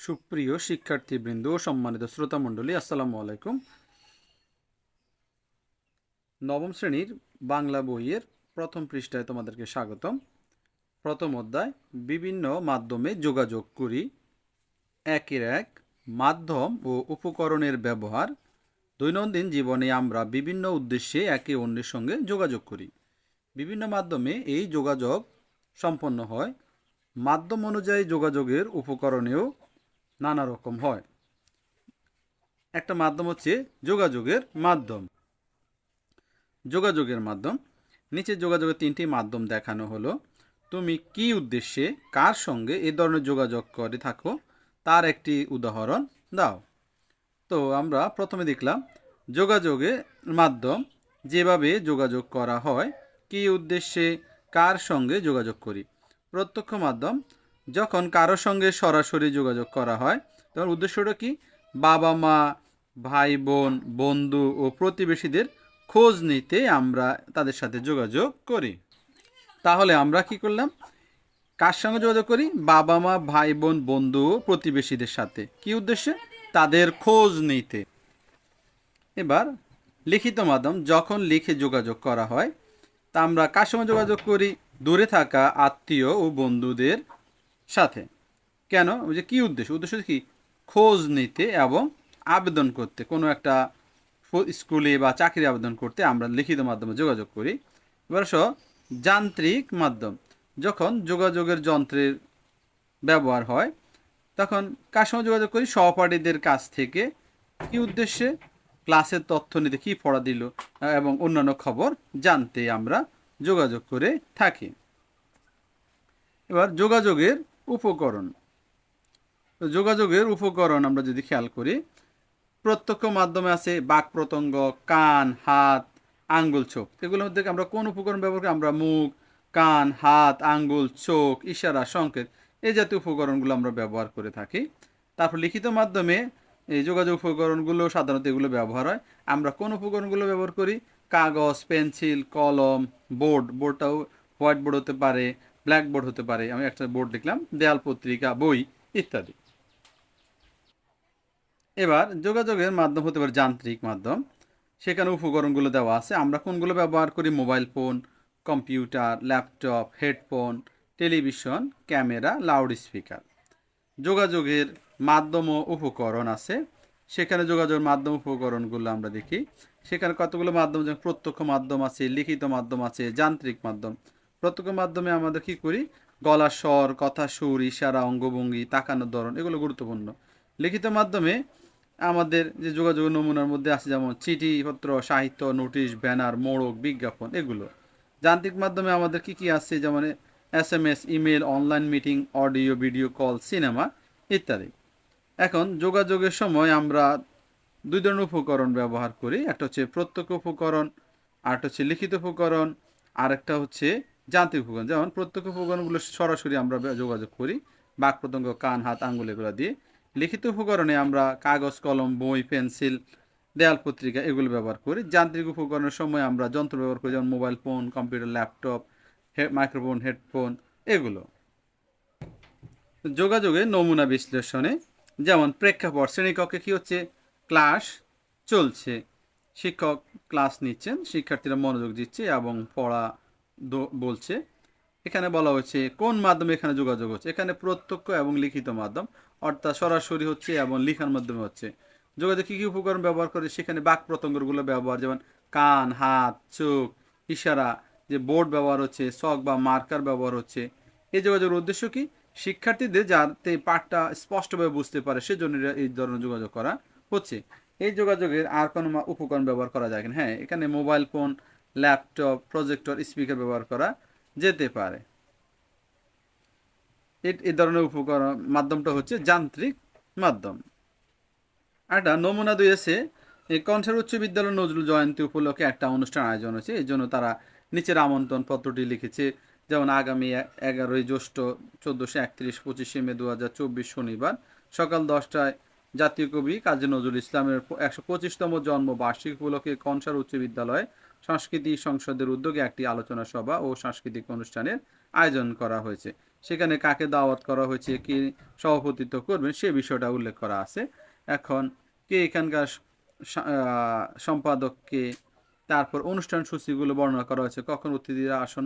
সুপ্রিয় শিক্ষার্থীবৃন্দ ও সম্মানিত শ্রোতামণ্ডলী, আসসালামু আলাইকুম। নবম শ্রেণীর বাংলা বইয়ের প্রথম পৃষ্ঠায় তোমাদেরকে স্বাগতম। প্রথম অধ্যায়, বিভিন্ন মাধ্যমে যোগাযোগ করি। একের এক, মাধ্যম ও উপকরণের ব্যবহার। দৈনন্দিন জীবনে আমরা বিভিন্ন উদ্দেশ্যে একে অন্যের সঙ্গে যোগাযোগ করি। বিভিন্ন মাধ্যমে এই যোগাযোগ সম্পন্ন হয়। মাধ্যম অনুযায়ী যোগাযোগের উপকরণেও নানা রকম হয়। একটা মাধ্যম হচ্ছে যোগাযোগের মাধ্যম। যোগাযোগের মাধ্যম, নিচে যোগাযোগের তিনটি মাধ্যম দেখানো হলো। তুমি কি উদ্দেশ্যে কার সঙ্গে এ ধরনের যোগাযোগ করে থাকো তার একটি উদাহরণ দাও। তো আমরা প্রথমে দেখলাম যোগাযোগের মাধ্যম, যেভাবে যোগাযোগ করা হয়, কি উদ্দেশ্যে কার সঙ্গে যোগাযোগ করি। প্রত্যক্ষ মাধ্যম, যখন কারোর সঙ্গে সরাসরি যোগাযোগ করা হয় তখন উদ্দেশ্যটা কি? বাবা মা, ভাই বোন, বন্ধু ও প্রতিবেশীদের খোঁজ নিতে আমরা তাদের সাথে যোগাযোগ করি। তাহলে আমরা কি করলাম? কার সঙ্গে যোগাযোগ করি? বাবা মা, ভাই বোন, বন্ধু ও প্রতিবেশীদের সাথে। কি উদ্দেশ্যে? তাদের খোঁজ নিতে। এবার লিখিত মাধ্যম, যখন লিখে যোগাযোগ করা হয় তা আমরা কার সঙ্গে যোগাযোগ করি? দূরে থাকা আত্মীয় ও বন্ধুদের সাথে। কেন? ওই যে কি উদ্দেশ্য? উদ্দেশ্য কি? খোঁজ নিতে এবং আবেদন করতে। কোনো একটা স্কুলে বা চাকরি আবেদন করতে আমরা লিখিত মাধ্যমে যোগাযোগ করি। এবার যান্ত্রিক মাধ্যম, যখন যোগাযোগের যন্ত্রের ব্যবহার হয় তখন কার সঙ্গে যোগাযোগ করি? সহপাঠীদের কাছ থেকে। কি উদ্দেশ্যে? ক্লাসের তথ্য নিতে, কি পড়া দিল এবং অন্যান্য খবর জানতে আমরা যোগাযোগ করে থাকি। এবার যোগাযোগের উপকরণ। যোগাযোগের উপকরণ আমরা যদি খেয়াল করি, প্রত্যক্ষ মাধ্যমে আছে বাক প্রত্যঙ্গ, কান, হাত, আঙ্গুল, চোখ। এগুলোর মধ্যে আমরা কোন উপকরণ ব্যবহার করি? আমরা মুখ, কান, হাত, আঙ্গুল, চোখ, ইশারা, সংকেত, এই জাতীয় উপকরণগুলো আমরা ব্যবহার করে থাকি। তারপর লিখিত মাধ্যমে এই যোগাযোগ উপকরণগুলো সাধারণত এগুলো ব্যবহার হয়। আমরা কোন উপকরণগুলো ব্যবহার করি? কাগজ, পেন্সিল, কলম, বোর্ড। বোর্ডটাও হোয়াইট বোর্ড হতে পারে, ব্ল্যাক বোর্ড হতে পারে। আমি একটা বোর্ড লিখলাম, দেয়াল পত্রিকা, বই ইত্যাদি। এবার যোগাযোগের মাধ্যম হতে পারে যান্ত্রিক মাধ্যম। সেখানে উপকরণগুলো দেওয়া আছে। আমরা কোনগুলো ব্যবহার করি? Mobile phone, computer, laptop, headphone, television, camera, loud speaker. যোগাযোগের মাধ্যম ও উপকরণ আছে। সেখানে যোগাযোগের মাধ্যম উপকরণগুলো আমরা দেখি। সেখানে কতগুলো মাধ্যম, যেমন প্রত্যক্ষ মাধ্যম আছে, লিখিত মাধ্যম আছে, যান্ত্রিক মাধ্যম। প্রত্যক্ষ মাধ্যমে আমাদের কি করি? গলার স্বর, কথা সুর, ইশারা, অঙ্গভঙ্গি, তাকানোর ধরন, এগুলো গুরুত্বপূর্ণ। লিখিত মাধ্যমে আমাদের যে যোগাযোগের নমুনার মধ্যে আছে যেমন চিঠিপত্র, সাহিত্য, নোটিশ, ব্যানার, মোড়ক, বিজ্ঞাপন, এগুলো। যান্ত্রিক মাধ্যমে আমাদের কি কি আছে? যেমন SMS, email, online meeting, audio, video call, cinema ইত্যাদি। এখন যোগাযোগের সময় আমরা দুই ধরনের উপকরণ ব্যবহার করি। একটা হচ্ছে প্রত্যক্ষ উপকরণ, আরেকটা হচ্ছে লিখিত উপকরণ, আরেকটা হচ্ছে যান্ত্রিক উপকরণ। যেমন প্রত্যক্ষ উপকরণগুলো সরাসরি আমরা যোগাযোগ করি বাক প্রত্যঙ্গ, কান, হাত, আঙ্গুল, এগুলো দিয়ে। লিখিত উপকরণে আমরা কাগজ, কলম, বই, পেন্সিল, দেয়াল পত্রিকা এগুলো ব্যবহার করি। যান্ত্রিক উপকরণের সময় আমরা যন্ত্র ব্যবহার করি, যেমন mobile phone, computer, laptop, microphone, headphone, এগুলো। যোগাযোগের নমুনা বিশ্লেষণে, যেমন প্রেক্ষাপট, শ্রেণীকক্ষে কি হচ্ছে? ক্লাস চলছে, শিক্ষক ক্লাস নিচ্ছেন, শিক্ষার্থীরা মনোযোগ দিচ্ছে এবং পড়া বলছে। এখানে বলা হচ্ছে কোন মাধ্যমে এখানে যোগাযোগ হচ্ছে। এখানে প্রত্যক্ষ এবং লিখিত মাধ্যম, অর্থাৎ সরাসরি হচ্ছে এবং লিখার মাধ্যমে হচ্ছে। যোগাযোগ কী কী উপকরণ ব্যবহার করে? সেখানে বাক প্রত্যঙ্গগুলো ব্যবহার, যেমন কান, হাত, চোখ, ইশারা, যে বোর্ড ব্যবহার হচ্ছে, চক বা মার্কার ব্যবহার হচ্ছে। এই যোগাযোগের উদ্দেশ্য কি? শিক্ষার্থীদের যাতে পাঠটা স্পষ্টভাবে বুঝতে পারে সেজন্য এই ধরনের যোগাযোগ করা হচ্ছে। এই যোগাযোগের আর কোনো উপকরণ ব্যবহার করা যায় কিনা? হ্যাঁ, এখানে mobile phone, laptop, projector, speaker ব্যবহার করা যেতে পারে। এই ধরনের উপকরণ মাধ্যমটা হচ্ছে যান্ত্রিক মাধ্যম। একটা নমুনা দিয়েছে, এই কনসার উচ্চ বিদ্যালয় নজরুল জয়ন্তী উপলক্ষে একটা অনুষ্ঠান আয়োজন হয়েছে। এই জন্য তারা নিচের আমন্ত্রণ পত্রটি লিখেছে। যেমন আগামী 11ই জ্যৈষ্ঠ 1431, 25শে মে 2024 শনিবার সকাল 10টায় জাতীয় কবি কাজী নজরুল ইসলামের 125তম জন্মবার্ষিকী উপলক্ষে কনসার উচ্চ বিদ্যালয় সংস্কৃতি সংসদের উদ্যোগে একটি আলোচনা সভা ও সাংস্কৃতিক অনুষ্ঠানের আয়োজন করা হয়েছে। সেখানে কাকে দাওয়াত করা হয়েছে, কি সভাপতিত্ব করবেন সে বিষয়টা উল্লেখ করা আছে। এখন কে এখানকার সম্পাদককে, তারপর অনুষ্ঠান সূচিগুলো বর্ণনা করা হয়েছে, কখন অতিথিরা আসন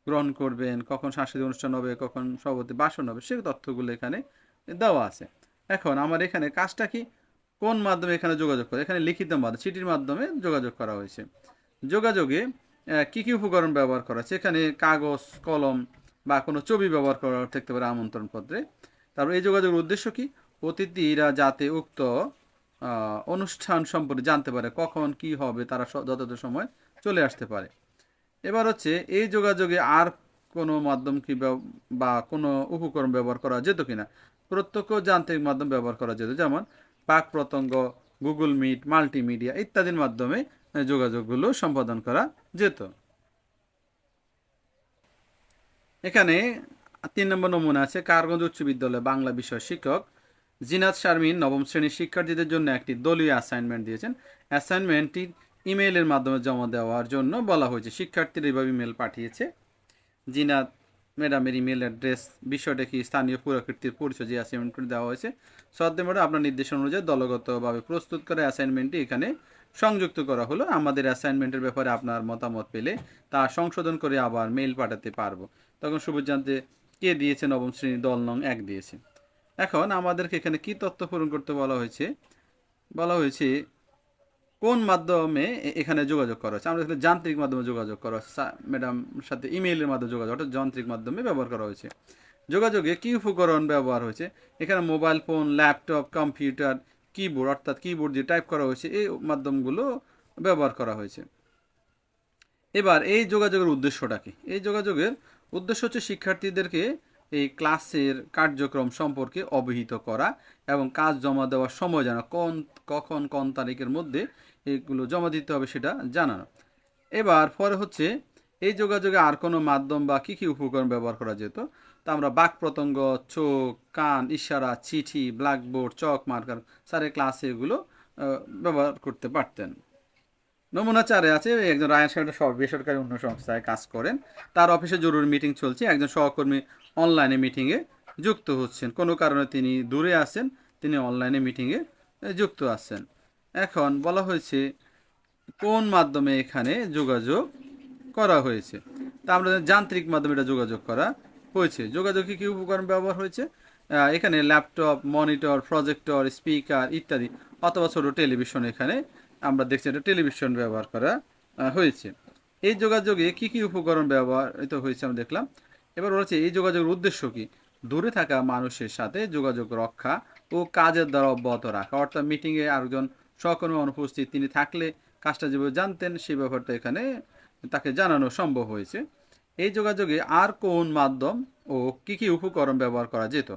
গ্রহণ করবেন, কখন সাংস্কৃতিক অনুষ্ঠান হবে, কখন সভাপতি ভাষণ হবে, সে তথ্যগুলো এখানে দেওয়া আছে। এখন আমার এখানে কাজটা কি, কোন মাধ্যমে এখানে যোগাযোগ করে, এখানে লিখিত মাধ্যমে চিঠির মাধ্যমে যোগাযোগ করা হয়েছে। যোগাযোগে কী কী উপকরণ ব্যবহার করা হচ্ছে, এখানে কাগজ কলম বা কোনো ছবি ব্যবহার করা থাকতে পারে আমন্ত্রণ পত্রে। তারপর এই যোগাযোগের উদ্দেশ্য কি, অতিথিরা যাতে উক্ত অনুষ্ঠান সম্পর্কে জানতে পারে, কখন কি হবে তারা যথাযথ সময় চলে আসতে পারে। এবার হচ্ছে এই যোগাযোগে আর কোনো মাধ্যম কি বা কোনো উপকরণ ব্যবহার করা যেত কিনা। প্রত্যক্ষ যান্ত্রিক মাধ্যম ব্যবহার করা যেত, যেমন পাক প্রত্যঙ্গ, গুগল মিট, মাল্টিমিডিয়া ইত্যাদির মাধ্যমে যোগাযোগগুলো সম্পাদন করা যেত। এখানে 3 নম্বর নমুনা আছে। কারগঞ্জ উচ্চ বিদ্যালয় বাংলা বিষয় শিক্ষক জিনাত শারমিন নবম শ্রেণীর শিক্ষার্থীদের জন্য একটি দলীয় অ্যাসাইনমেন্ট দিয়েছেন। অ্যাসাইনমেন্টটি ইমেইলের মাধ্যমে জমা দেওয়ার জন্য বলা হয়েছে। শিক্ষার্থীরা এইভাবে ইমেল পাঠিয়েছে। জিনাত ম্যাডামের ইমেল অ্যাড্রেস, বিষয়টা কি, স্থানীয় পুরাকৃতির পরিচয় যে অ্যাসাইনমেন্ট দেওয়া হয়েছে। শ্রদ্ধা ম্যাডাম, আপনার নির্দেশনা অনুযায়ী দলগতভাবে প্রস্তুত করা অ্যাসাইনমেন্টটি এখানে সংযুক্ত করা হলো। আমাদের অ্যাসাইনমেন্টের ব্যাপারে আপনার মতামত পেলে তা সংশোধন করে আবার মেইল পাঠাতে পারবো। তখন সবুজ জানতে কে দিয়েছে, নবম শ্রেণী দল নং 1 দিয়েছে। এখন আমাদেরকে এখানে কি তথ্য পূরণ করতে বলা হয়েছে, বলা হয়েছে কোন মাধ্যমে এখানে যোগাযোগ করা হচ্ছে। আমরা এখানে যান্ত্রিক মাধ্যমে যোগাযোগ করা হচ্ছে, ম্যাডাম সাথে ইমেইলের মাধ্যমে যোগাযোগ, অর্থাৎ যান্ত্রিক মাধ্যমে ব্যবহার করা হয়েছে। যোগাযোগে কী উপকরণ ব্যবহার হয়েছে, এখানে mobile phone, laptop, computer, keyboard অর্থাৎ কিবোর্ড দিয়ে টাইপ করা হয়েছে, এই মাধ্যমগুলো ব্যবহার করা হয়েছে। এবার এই যোগাযোগের উদ্দেশ্যটা কি, এই যোগাযোগের উদ্দেশ্য হচ্ছে শিক্ষার্থীদেরকে এই ক্লাসের কার্যক্রম সম্পর্কে অবহিত করা এবং কাজ জমা দেওয়ার সময় জানা, কখন কোন তারিখের মধ্যে এগুলো জমা দিতে হবে সেটা জানানো। এবার পরে হচ্ছে এই যোগাযোগে আর কোনো মাধ্যম বা কী কী উপকরণ ব্যবহার করা যেত, তা আমরা বাক প্রত্যঙ্গ, চোখ, কান, ইশারা, চিঠি, ব্ল্যাকবোর্ড, চক মার্কার, স্যারের ক্লাসে এগুলো ব্যবহার করতে পারতেন। নমুনা 4 আছে, একজন রায়হান বেসরকারি অন্য সংস্থায় কাজ করেন, তার অফিসে জরুরি মিটিং চলছে, একজন সহকর্মী অনলাইনে মিটিংয়ে যুক্ত হচ্ছেন, কোনো কারণে তিনি দূরে আছেন, তিনি অনলাইনে মিটিংয়ে যুক্ত আছেন। এখন বলা হয়েছে কোন মাধ্যমে এখানে যোগাযোগ করা হয়েছে, তা আমরা যান্ত্রিক মাধ্যমে এটা যোগাযোগ করা হয়েছে। যোগাযোগে কী উপকরণ ব্যবহার হয়েছে, এখানে ল্যাপটপ, মনিটর, প্রজেক্টর, স্পিকার ইত্যাদি, অথবা ছোটো টেলিভিশন, এখানে আমরা দেখছি এটা টেলিভিশন ব্যবহার করা হয়েছে। এই যোগাযোগে কি কি উপকরণ ব্যবহৃত হয়েছে আমরা দেখলাম। এবার বলছে এই যোগাযোগের উদ্দেশ্য কি, দূরে থাকা মানুষের সাথে যোগাযোগ রক্ষা ও কাজের দ্বারা অব্যাহত রাখা, অর্থাৎ মিটিংয়ে আরেকজন সহকর্মী অনুপস্থিত, তিনি থাকলে কাজটা যেভাবে জানতেন সেই ব্যাপারটা এখানে তাকে জানানো সম্ভব হয়েছে। এই যোগাযোগে আর কোন মাধ্যম ও কি কি উপকরণ ব্যবহার করা যেত,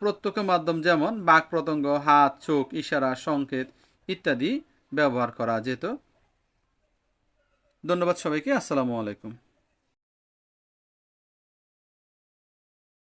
প্রত্যক্ষ মাধ্যম যেমন বাক প্রত্যঙ্গ, হাত, চোখ, ইশারা, সংকেত ইত্যাদি ব্যবহার করা যেত। ধন্যবাদ সবাইকে, আসসালামু আলাইকুম।